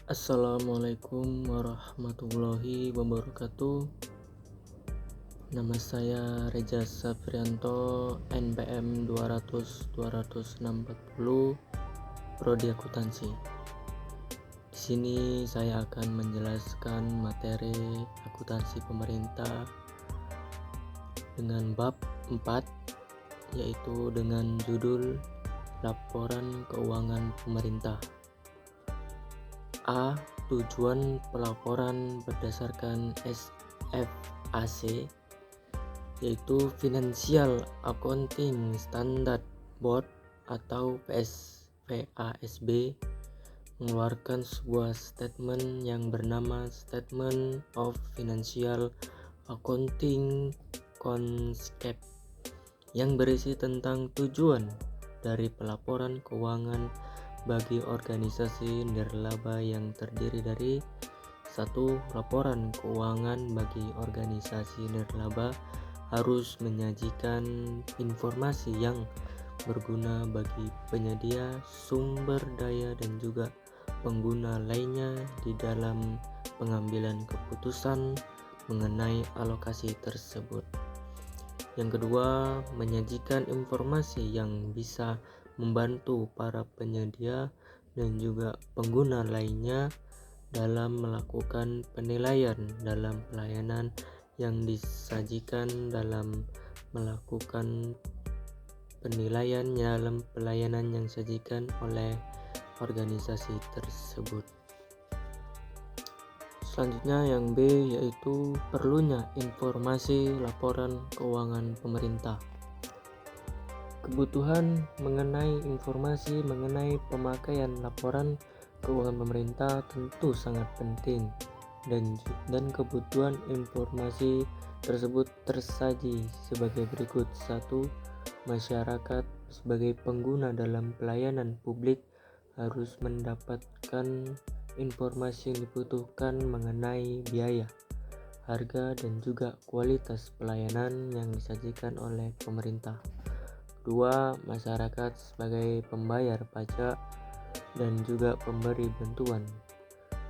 Assalamualaikum warahmatullahi wabarakatuh. Nama saya Reza Safrianto, NPM 200 Prodi Akuntansi. Di sini saya akan menjelaskan materi akuntansi pemerintah dengan bab 4, yaitu dengan judul Laporan Keuangan Pemerintah. A. Tujuan pelaporan berdasarkan SFAC, yaitu Financial Accounting Standard Board atau PSFASB, mengeluarkan sebuah statement yang bernama Statement of Financial Accounting Concept, yang berisi tentang tujuan dari pelaporan keuangan bagi organisasi nirlaba yang terdiri dari 1. Laporan keuangan bagi organisasi nirlaba harus menyajikan informasi yang berguna bagi penyedia sumber daya dan juga pengguna lainnya di dalam pengambilan keputusan mengenai alokasi tersebut. Yang kedua, menyajikan informasi yang bisa membantu para penyedia dan juga pengguna lainnya dalam melakukan penilaian dalam pelayanan yang disajikan dalam melakukan penilaian dalam pelayanan yang disajikan oleh organisasi tersebut. Selanjutnya yang B, yaitu perlunya informasi laporan keuangan pemerintah. Kebutuhan mengenai informasi mengenai pemakaian laporan keuangan pemerintah tentu sangat penting, dan kebutuhan informasi tersebut tersaji sebagai berikut. 1. Masyarakat sebagai pengguna dalam pelayanan publik harus mendapatkan informasi yang dibutuhkan mengenai biaya, harga, dan juga kualitas pelayanan yang disajikan oleh pemerintah. 2. Masyarakat sebagai pembayar pajak dan juga pemberi bantuan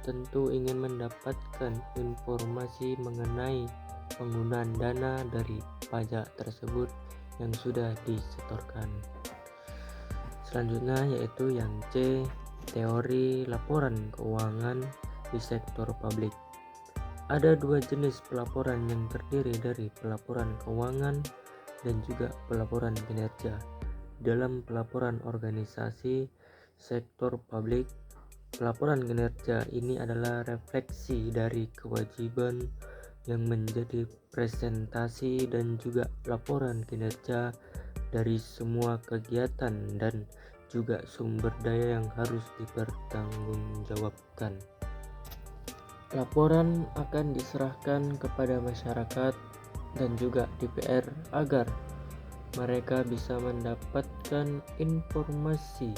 tentu ingin mendapatkan informasi mengenai penggunaan dana dari pajak tersebut yang sudah disetorkan. Selanjutnya yaitu yang C, teori laporan keuangan di sektor publik. Ada dua jenis pelaporan yang terdiri dari pelaporan keuangan dan juga pelaporan kinerja. Dalam pelaporan organisasi sektor publik, pelaporan kinerja ini adalah refleksi dari kewajiban yang menjadi presentasi dan juga laporan kinerja dari semua kegiatan dan juga sumber daya yang harus dipertanggungjawabkan. Laporan akan diserahkan kepada masyarakat dan juga DPR agar mereka bisa mendapatkan informasi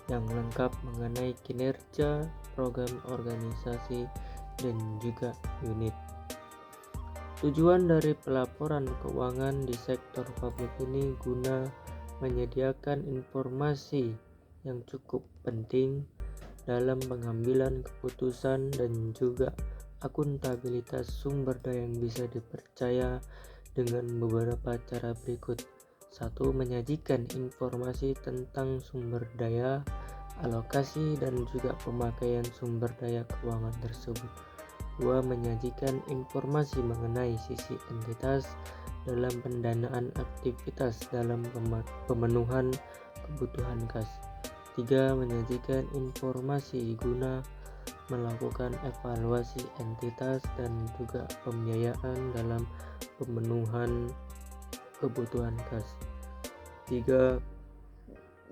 yang lengkap mengenai kinerja program organisasi dan juga unit. Tujuan dari pelaporan keuangan di sektor publik ini guna menyediakan informasi yang cukup penting dalam pengambilan keputusan dan juga akuntabilitas sumber daya yang bisa dipercaya dengan beberapa cara berikut. 1. Menyajikan informasi tentang sumber daya, alokasi, dan juga pemakaian sumber daya keuangan tersebut. 2. Menyajikan informasi mengenai sisi entitas dalam pendanaan aktivitas dalam pemenuhan kebutuhan kas. 3. Menyajikan informasi guna melakukan evaluasi entitas dan juga pembiayaan dalam pemenuhan kebutuhan kas. 3.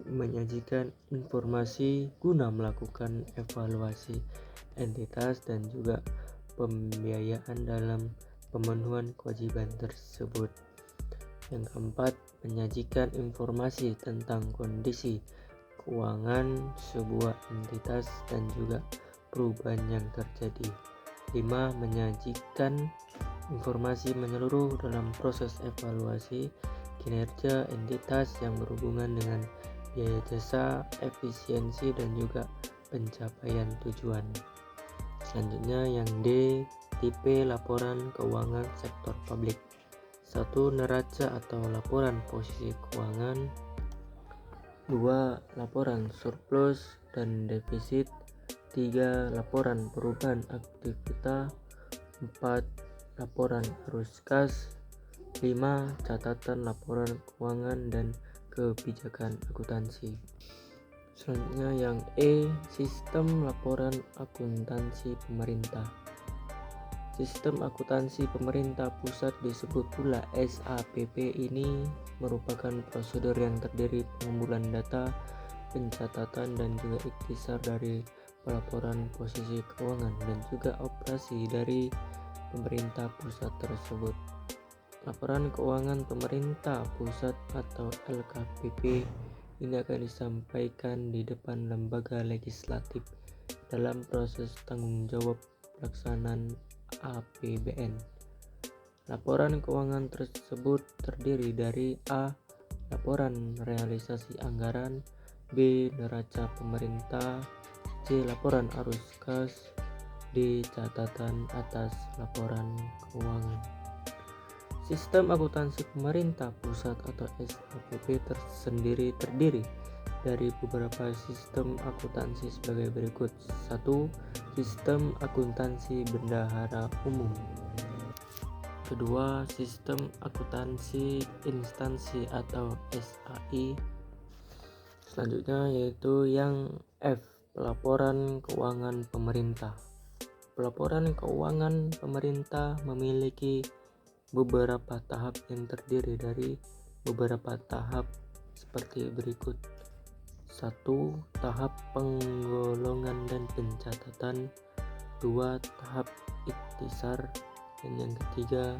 Menyajikan informasi guna melakukan evaluasi entitas dan juga pembiayaan dalam pemenuhan kewajiban tersebut. Yang keempat, menyajikan informasi tentang kondisi keuangan sebuah entitas dan juga perubahan yang terjadi. 5. Menyajikan informasi menyeluruh dalam proses evaluasi kinerja entitas yang berhubungan dengan biaya jasa, efisiensi, dan juga pencapaian tujuan. Selanjutnya yang D, tipe laporan keuangan sektor publik. 1. Neraca atau laporan posisi keuangan. 2. Laporan surplus dan defisit. 3. Laporan perubahan aktivitas. 4. Laporan arus kas. 5. Catatan laporan keuangan dan kebijakan akuntansi. Selanjutnya yang E, sistem laporan akuntansi pemerintah. Sistem akuntansi pemerintah pusat disebut pula SAPP. Ini merupakan prosedur yang terdiri pengumpulan data, pencatatan dan juga ikhtisar dari pelaporan posisi keuangan dan juga operasi dari pemerintah pusat tersebut. Laporan keuangan pemerintah pusat atau LKPP ini akan disampaikan di depan lembaga legislatif dalam proses tanggung jawab pelaksanaan APBN. Laporan keuangan tersebut terdiri dari A. Laporan realisasi anggaran. B. Neraca pemerintah. C. Laporan arus kas. D. Catatan atas laporan keuangan. Sistem akuntansi pemerintah pusat atau SAPP terdiri dari beberapa sistem akuntansi sebagai berikut. 1. Sistem akuntansi bendahara umum. Kedua, sistem akuntansi instansi atau SAI. Selanjutnya yaitu yang F, pelaporan keuangan pemerintah. Pelaporan keuangan pemerintah memiliki beberapa tahap yang terdiri dari beberapa tahap seperti berikut. 1. Tahap penggolongan dan pencatatan. 2. Tahap ikhtisar. Dan yang ketiga,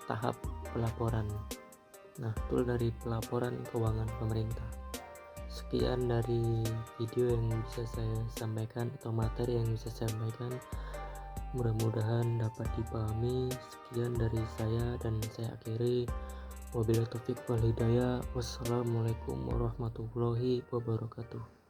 tahap pelaporan. Nah, itu dari pelaporan keuangan pemerintah. Sekian dari video yang bisa saya sampaikan atau materi yang bisa saya sampaikan. Mudah-mudahan dapat dipahami. Sekian dari saya dan saya akhiri. Wabillahi taufiq wal hidayah. Wassalamualaikum warahmatullahi wabarakatuh.